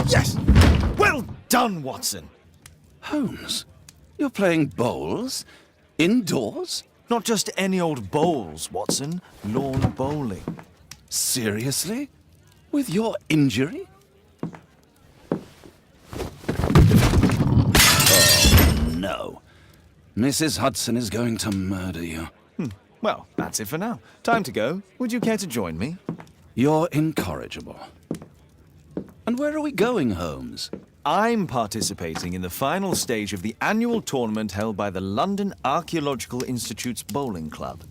Yes! Well done, Watson! Holmes, you're playing bowls? Indoors? Not just any old bowls, Watson. Lawn bowling. Seriously? With your injury? Oh, no. Mrs. Hudson is going to murder you. Well, that's it for now. Time to go. Would you care to join me? You're incorrigible. And where are we going, Holmes? I'm participating in the final stage of the annual tournament held by the London Archaeological Institute's bowling club.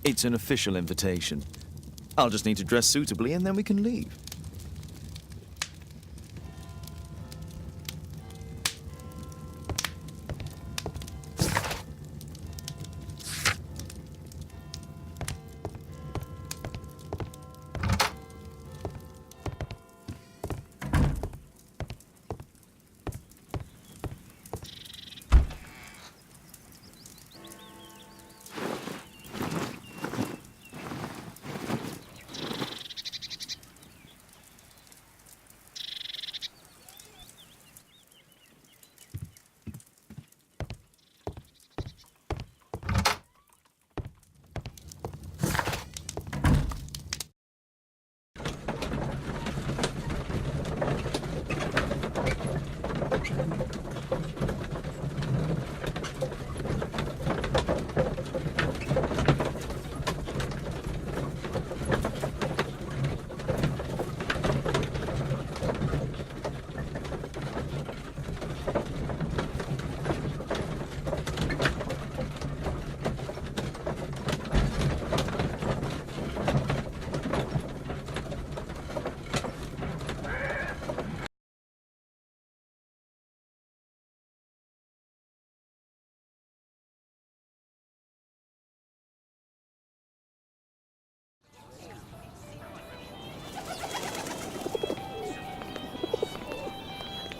It's an official invitation. I'll just need to dress suitably and then we can leave.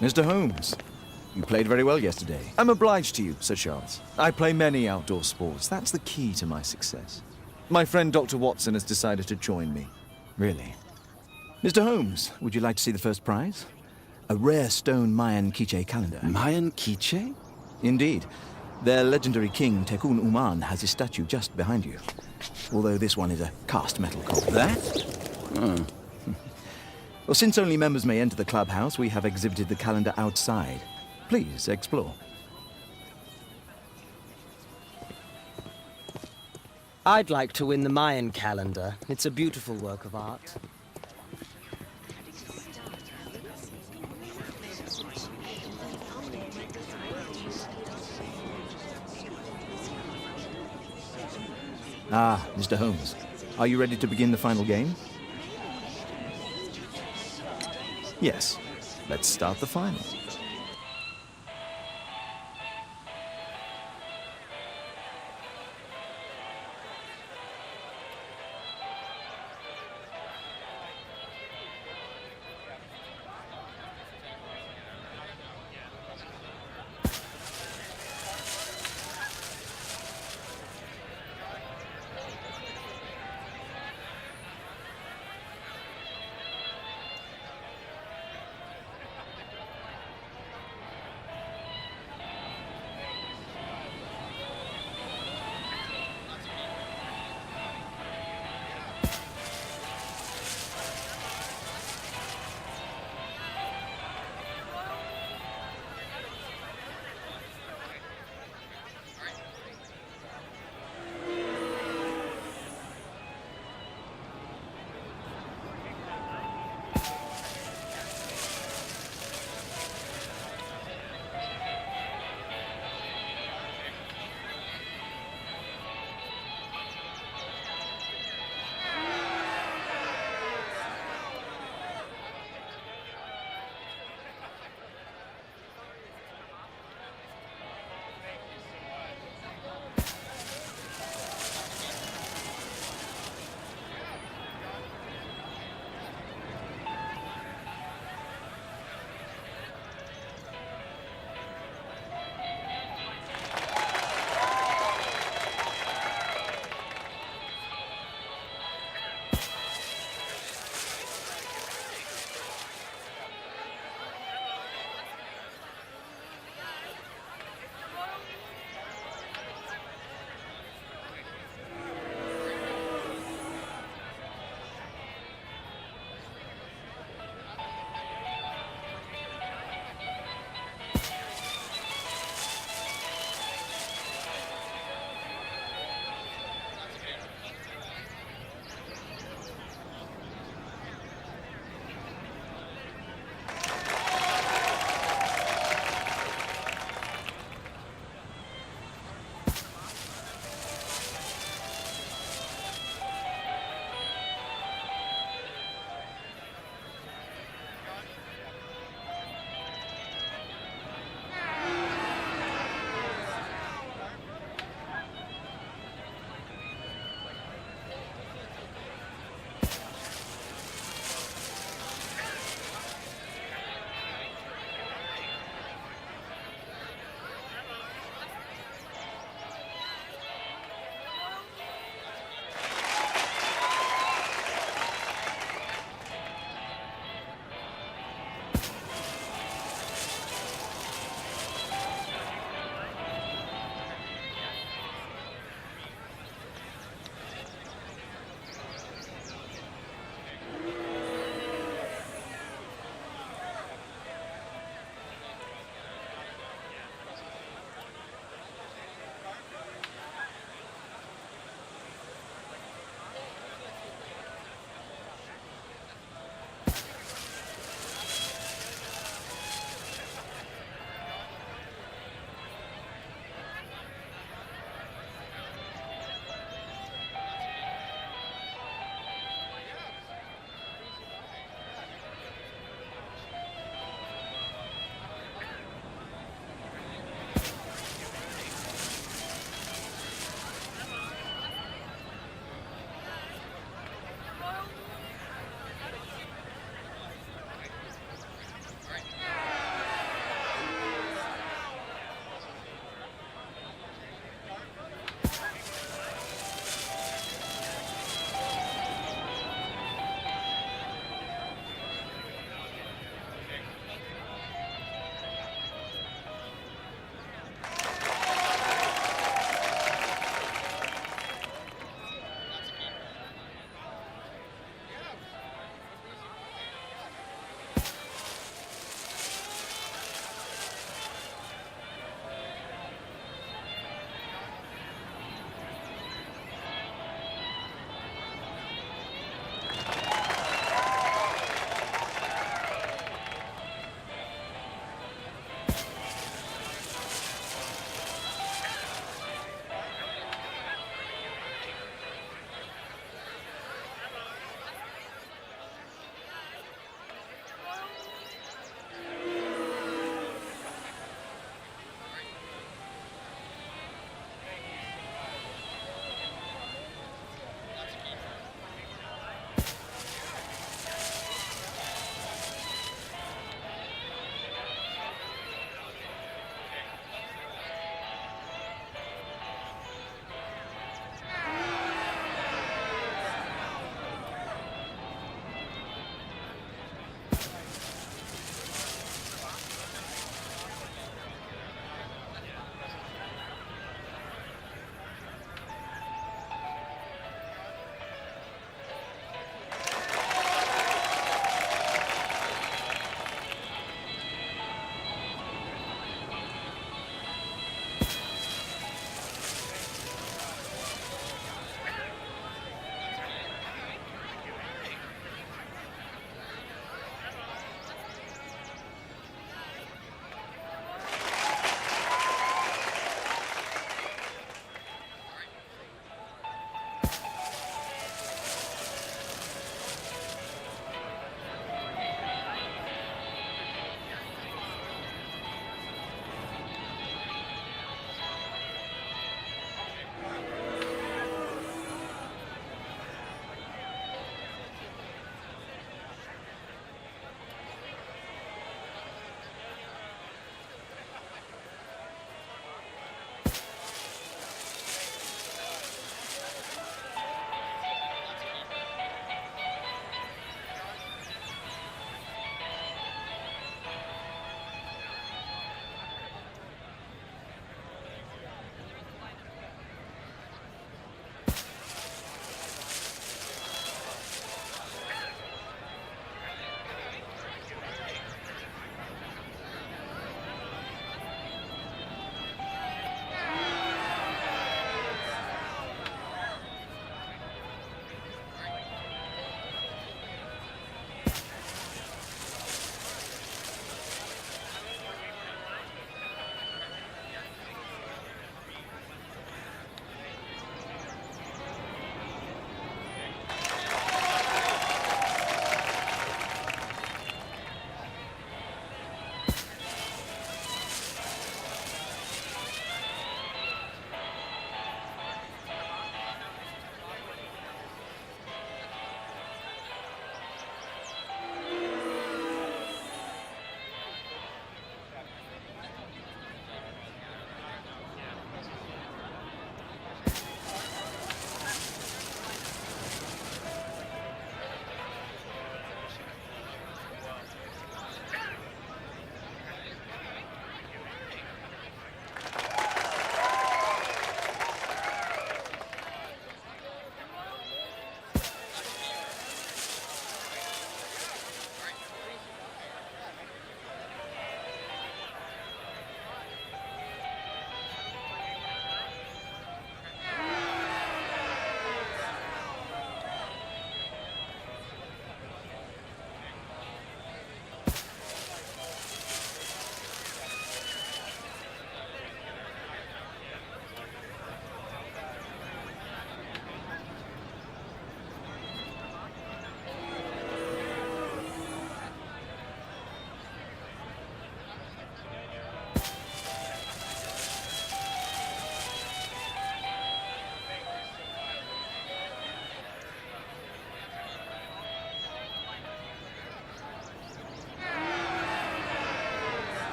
Mr. Holmes, you played very well yesterday. I'm obliged to you, Sir Charles. I play many outdoor sports. That's the key to my success. My friend Dr. Watson has decided to join me. Really? Mr. Holmes, would you like to see the first prize? A rare stone Mayan Quiche calendar. Mayan Quiche? Indeed. Their legendary king, Tekun Uman, has his statue just behind you. Although this one is a cast metal copy. That? Well, since only members may enter the clubhouse, we have exhibited the calendar outside. Please, explore. I'd like to win the Mayan calendar. It's a beautiful work of art. Ah, Mr. Holmes. Are you ready to begin the final game? Yes. Let's start the final.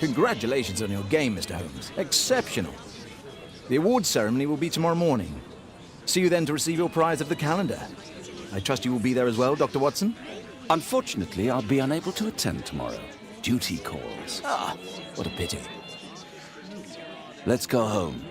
Congratulations on your game, Mr. Holmes. Exceptional. The awards ceremony will be tomorrow morning. See you then to receive your prize of the calendar. I trust you will be there as well, Dr. Watson? Unfortunately, I'll be unable to attend tomorrow. Duty calls. Ah, what a pity. Let's go home.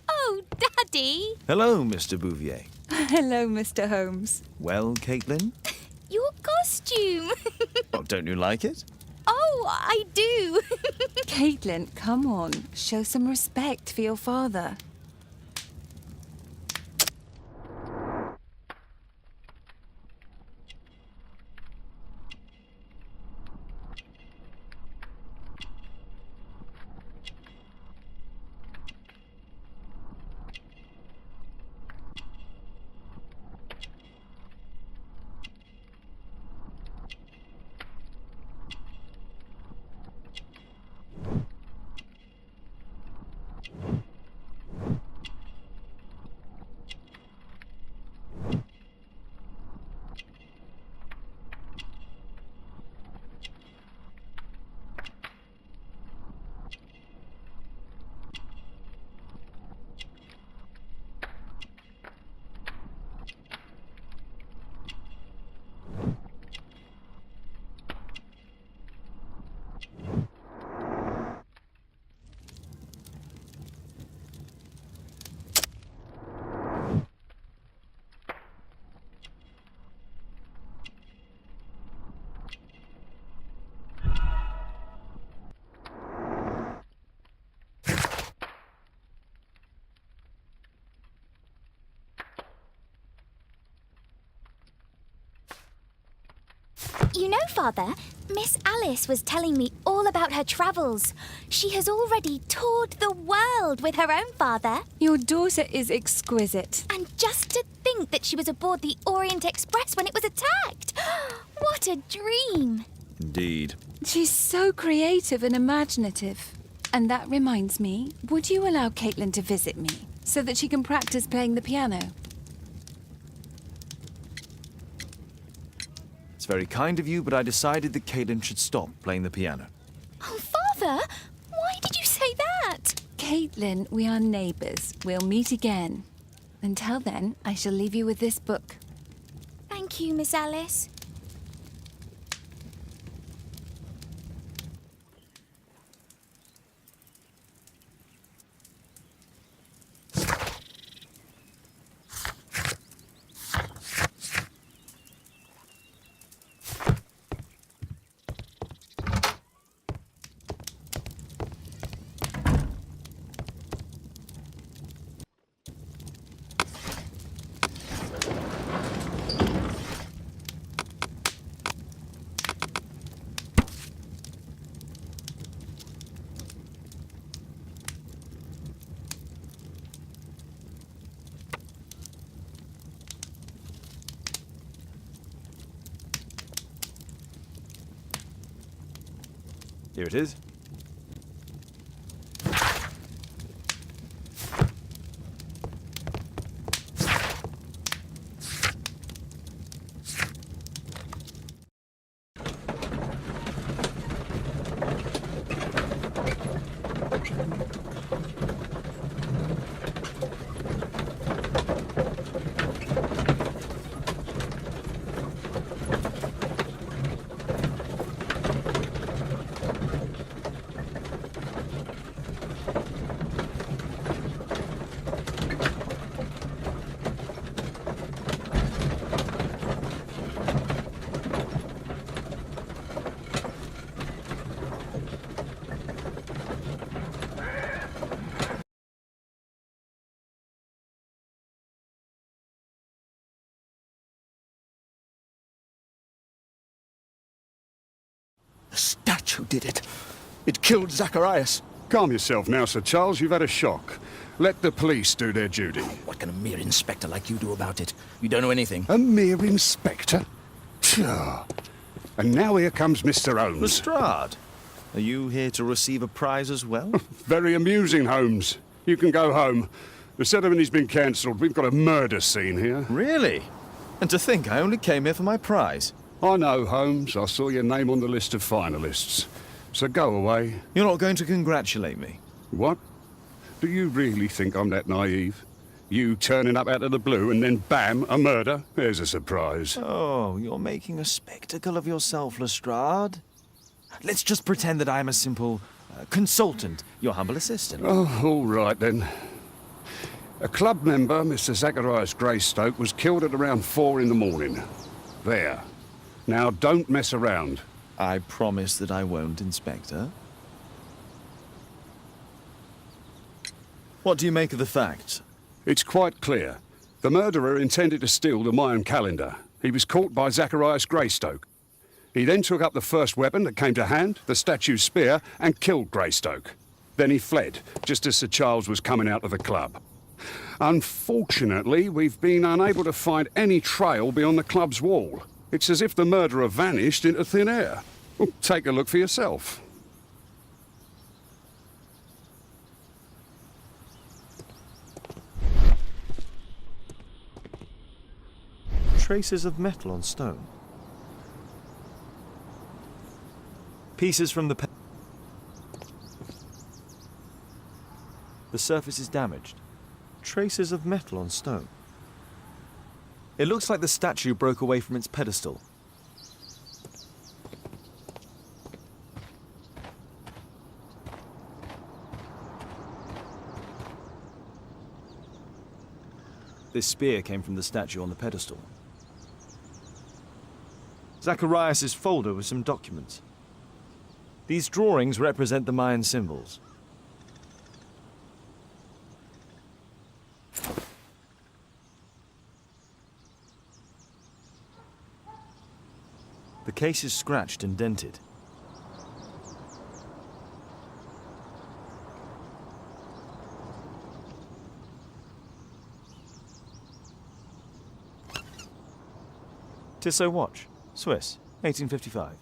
Oh, Daddy! Hello, Mr. Bouvier. Hello, Mr. Holmes. Well, Caitlin? Your costume! Oh, don't you like it? Oh, I do! Caitlin, come on. Show some respect for your father. You know, Father, Miss Alice was telling me all about her travels. She has already toured the world with her own father. Your daughter is exquisite. And just to think that she was aboard the Orient Express when it was attacked. What a dream! Indeed. She's so creative and imaginative. And that reminds me, would you allow Caitlin to visit me so that she can practice playing the piano? It's very kind of you, but I decided that Caitlin should stop playing the piano. Oh, Father, why did you say that? Caitlin, we are neighbours. We'll meet again. Until then, I shall leave you with this book. Thank you, Miss Alice. Here it is. statue did it. It killed Zacharias. Calm yourself now, Sir Charles. You've had a shock. Let the police do their duty. What can a mere inspector like you do about it? You don't know anything. A mere inspector? Phew. And now here comes Mr. Holmes. Lestrade, are you here to receive a prize as well? Very amusing, Holmes. You can go home. The ceremony's been cancelled. We've got a murder scene here. Really? And to think I only came here for my prize. I know, Holmes. I saw your name on the list of finalists. So go away. You're not going to congratulate me? What? Do you really think I'm that naive? You turning up out of the blue and then bam, a murder? There's a surprise. Oh, you're making a spectacle of yourself, Lestrade. Let's just pretend that I'm a simple consultant, your humble assistant. Oh, all right then. A club member, Mr. Zacharias Greystoke, was killed at around 4 in the morning. There. Now, don't mess around. I promise that I won't, Inspector. What do you make of the facts? It's quite clear. The murderer intended to steal the Mayan calendar. He was caught by Zacharias Greystoke. He then took up the first weapon that came to hand, the statue's spear, and killed Greystoke. Then he fled, just as Sir Charles was coming out of the club. Unfortunately, we've been unable to find any trail beyond the club's wall. It's as if the murderer vanished into thin air. Well, take a look for yourself. Traces of metal on stone. Pieces from the surface is damaged. Traces of metal on stone. It looks like the statue broke away from its pedestal. This spear came from the statue on the pedestal. Zacharias' folder with some documents. These drawings represent the Mayan symbols. The case is scratched and dented. Tissot watch, Swiss, 1855.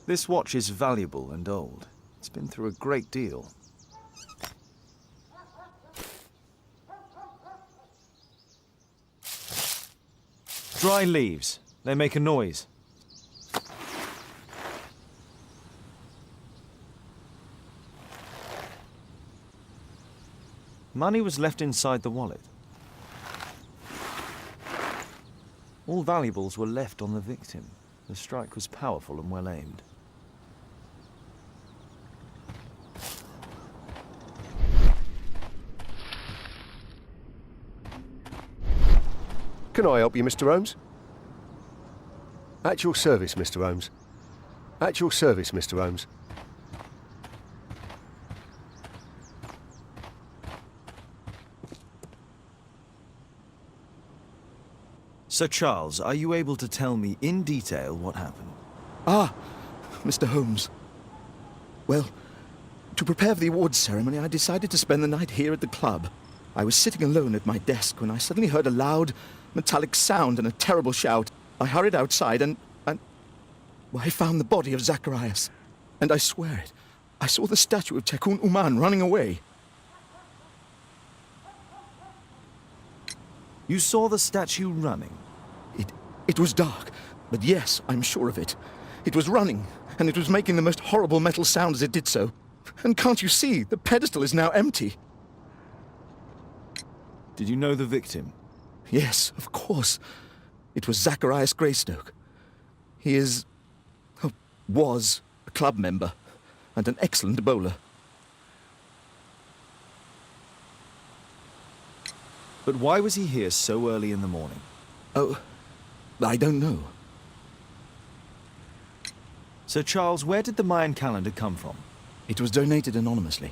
This watch is valuable and old. It's been through a great deal. Dry leaves. They make a noise. Money was left inside the wallet. All valuables were left on the victim. The strike was powerful and well aimed. Can I help you, Mr. Holmes? At your service, Mr. Holmes. At your service, Mr. Holmes. Sir Charles, are you able to tell me in detail what happened? Ah, Mr. Holmes. Well, to prepare for the awards ceremony, I decided to spend the night here at the club. I was sitting alone at my desk when I suddenly heard a loud, metallic sound and a terrible shout. I hurried outside and I found the body of Zacharias. And I swear it, I saw the statue of Tekun Uman running away. You saw the statue running? It was dark, but yes, I'm sure of it. It was running, and it was making the most horrible metal sound as it did so. And can't you see, the pedestal is now empty. Did you know the victim? Yes, of course. It was Zacharias Greystoke. He was a club member, and an excellent bowler. But why was he here so early in the morning? Oh, I don't know. Sir Charles, where did the Mayan calendar come from? It was donated anonymously.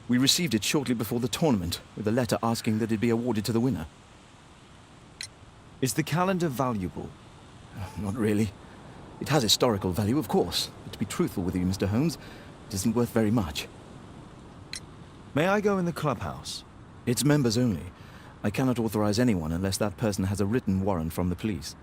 We received it shortly before the tournament, with a letter asking that it be awarded to the winner. Is the calendar valuable? Not really. It has historical value, of course, but to be truthful with you, Mr. Holmes, it isn't worth very much. May I go in the clubhouse? It's members only. I cannot authorize anyone unless that person has a written warrant from the police.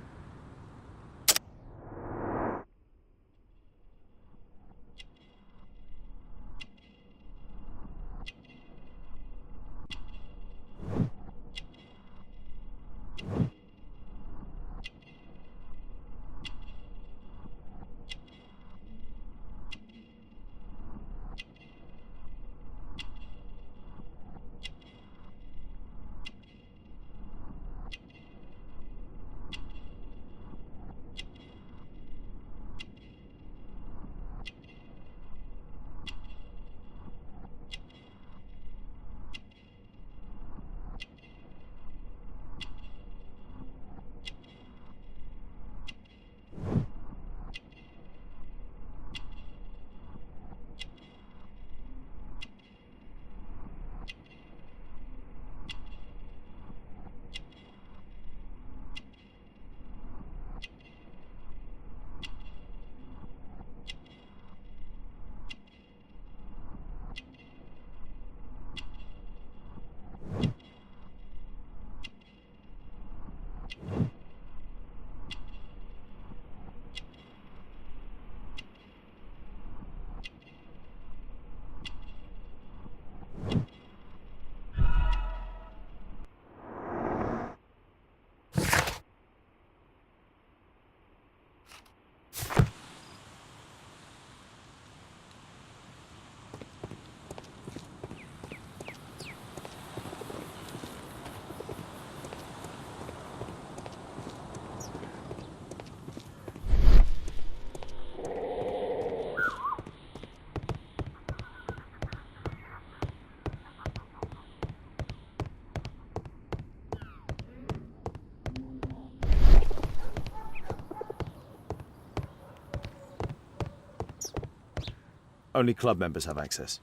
Only club members have access.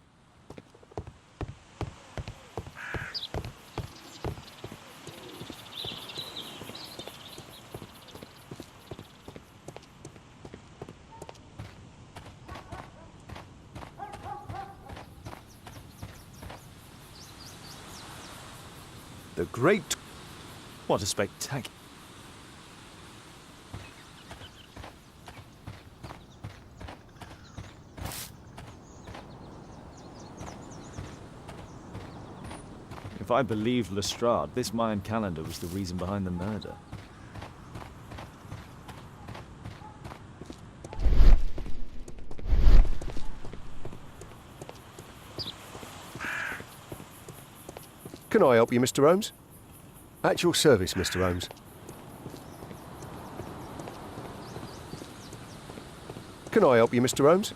The Great... What a spectacular... If I believed Lestrade, this Mayan calendar was the reason behind the murder. Can I help you, Mr. Holmes? At your service, Mr. Holmes. Can I help you, Mr. Holmes?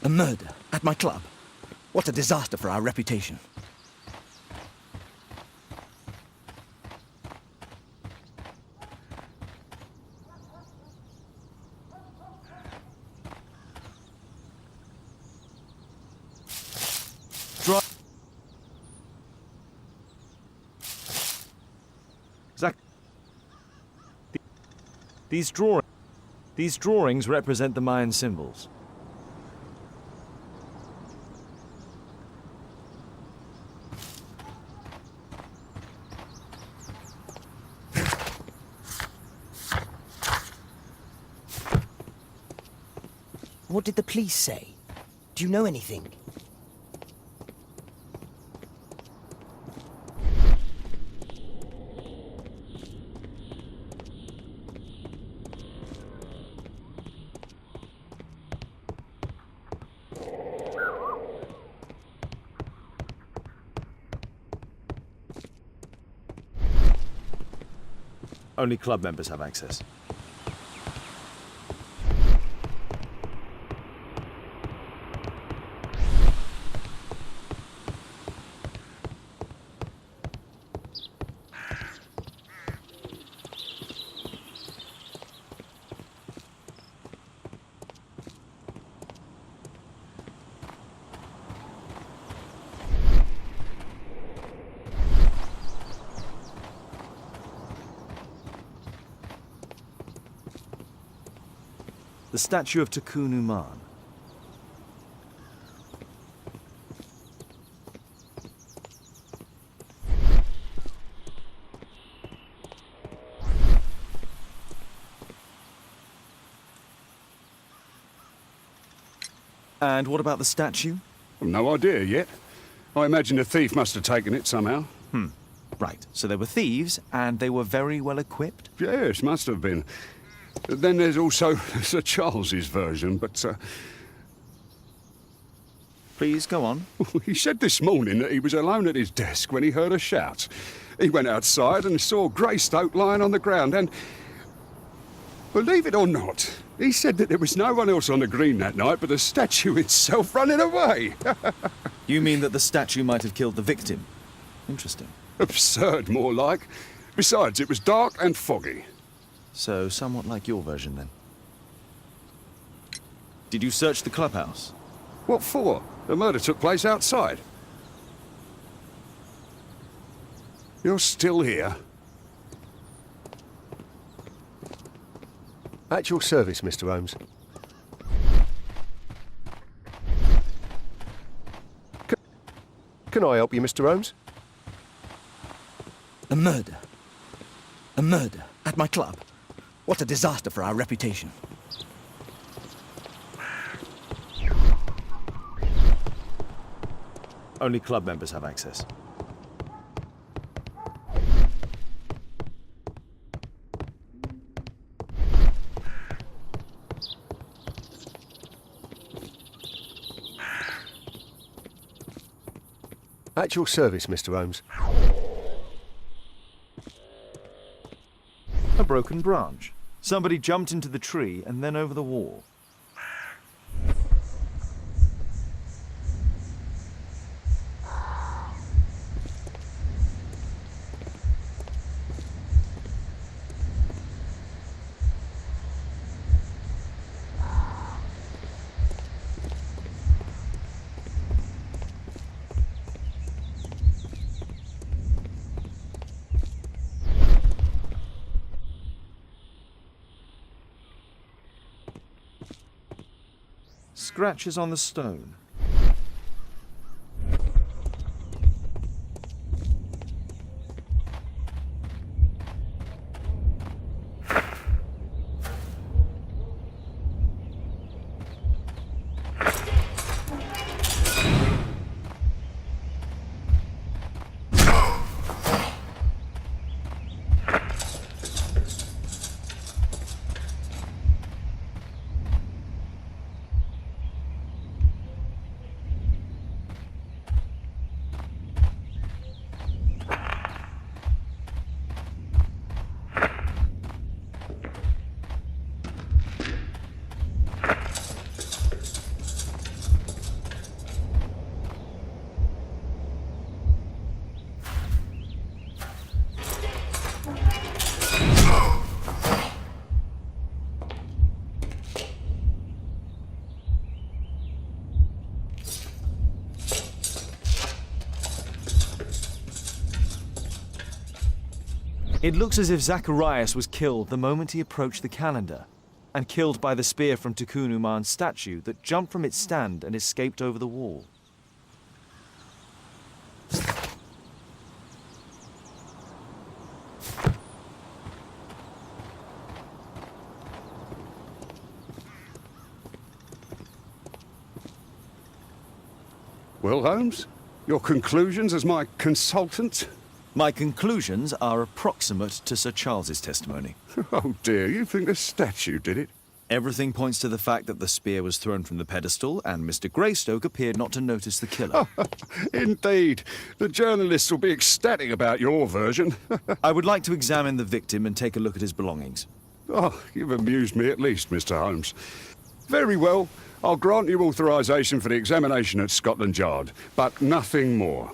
A murder at my club. What a disaster for our reputation. Zach, these drawings represent the Mayan symbols. What did the police say? Do you know anything? Only club members have access. The statue of Takunu Man. And what about the statue? No idea yet. I imagine a thief must have taken it somehow. Right, so they were thieves, and they were very well equipped? Yes, must have been. Then there's also Sir Charles's version, but Please, go on. he said this morning that he was alone at his desk when he heard a shout. He went outside and saw Greystoke lying on the ground and... Believe it or not, he said that there was no one else on the green that night but the statue itself running away. You mean that the statue might have killed the victim? Interesting. Absurd, more like. Besides, it was dark and foggy. So, somewhat like your version, then. Did you search the clubhouse? What for? The murder took place outside. You're still here? At your service, Mr. Holmes. Can I help you, Mr. Holmes? A murder. A murder at my club. What a disaster for our reputation. Only club members have access. At your service, Mr. Holmes. A broken branch. Somebody jumped into the tree and then over the wall. Scratches on the stone. It looks as if Zacharias was killed the moment he approached the calendar, and killed by the spear from Takunu Man's statue that jumped from its stand and escaped over the wall. Well, Holmes, your conclusions as my consultant? My conclusions are approximate to Sir Charles's testimony. Oh dear, you think the statue did it? Everything points to the fact that the spear was thrown from the pedestal, and Mr. Greystoke appeared not to notice the killer. Indeed. The journalists will be ecstatic about your version. I would like to examine the victim and take a look at his belongings. Oh, you've amused me at least, Mr. Holmes. Very well. I'll grant you authorization for the examination at Scotland Yard, but nothing more.